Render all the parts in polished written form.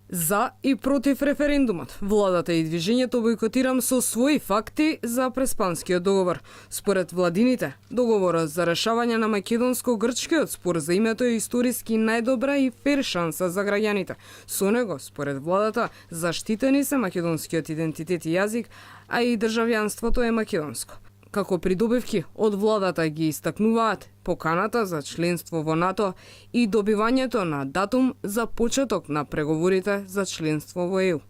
За и против референдумот, владата и движењето Бојкотирам со своји факти за Преспанскиот договор. Според владините, договорот за решавање на македонско-грчкиот спор за името е историски најдобра и фер шанса за граѓаните. Со него, според владата, заштитени се македонскиот идентитет и јазик, а и државјанството е македонско. Како придобивки од владата ги истакнуваат поканата за членство во НАТО и добивањето на датум за почеток на преговорите за членство во ЕУ.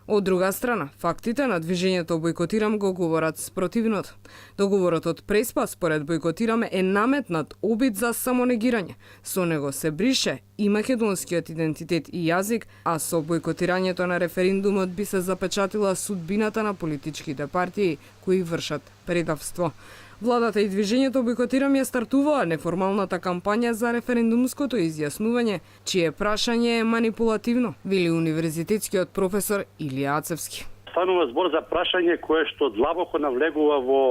Од друга страна, фактите на движењето Бојкотирам го говорат спротивното. Договорот од Преспа според Бојкотирам е наметнат обид за самонегирање. Со него се брише и македонскиот идентитет и јазик, а со бојкотирањето на референдумот би се запечатила судбината на политичките партии кои вршат предавство. Владата и движењето Бојкотирам ја стартуваа неформалната кампања за референдумското изјаснување, чие прашање е манипулативно, вели универзитетскиот професор Илија Ацевски. Станува збор за прашање кое што длабоко навлегува во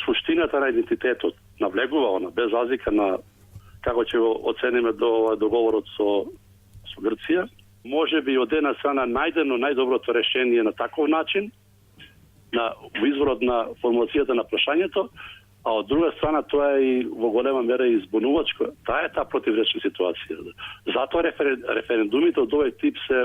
суштината на идентитетот. Навлегува она без разлика на како ќе го оцениме договорот со Грција. Може би од една страна најдено најдоброто решение на таков начин, на изворот на формулацијата на прашањето, а од друга страна тоа е и во голема мера и збунувачко. Таа е таа противречна ситуација. Затоа референдумите од овој тип се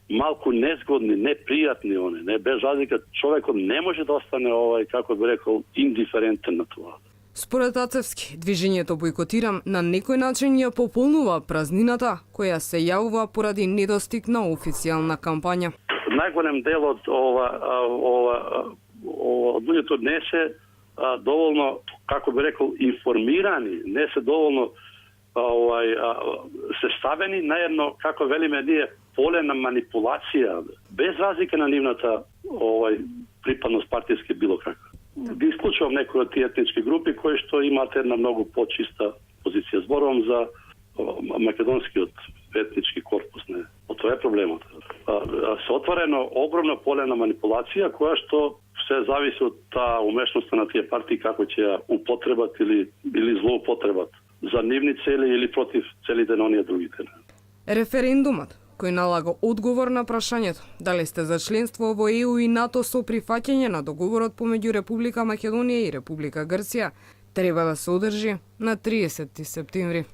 малку незгодни, непријатни они, не без разлика човекот не може да остане како би рекол индиферентен на тоа. Според Ацевски, движењето Бојкотирам на некој начин ја пополнува празнината која се јавува поради недостиг на официјална кампања. Најголем дел од луѓето не се доволно, како би рекол, информирани, не се доволно се ставени на едно, како велиме ние, поле на манипулација, без разлика на нивната припадност партијски било каква. Ги исклучувам некои од тие етнички групи кои што имаат една многу почиста позиција. Зборувам за македонскиот етнички корпус, не. Тоа е проблемот. Се отворено огромно поле на манипулација која што се зависи од таа умешноста на тие партии како ќе ја употребат или злоупотребат за нивни цели или против целите на оние другите. Референдумот кој налага одговор на прашањето дали сте за членство во ЕУ и НАТО со прифаќање на договорот помеѓу Република Македонија и Република Грција треба да се одржи на 30 септември.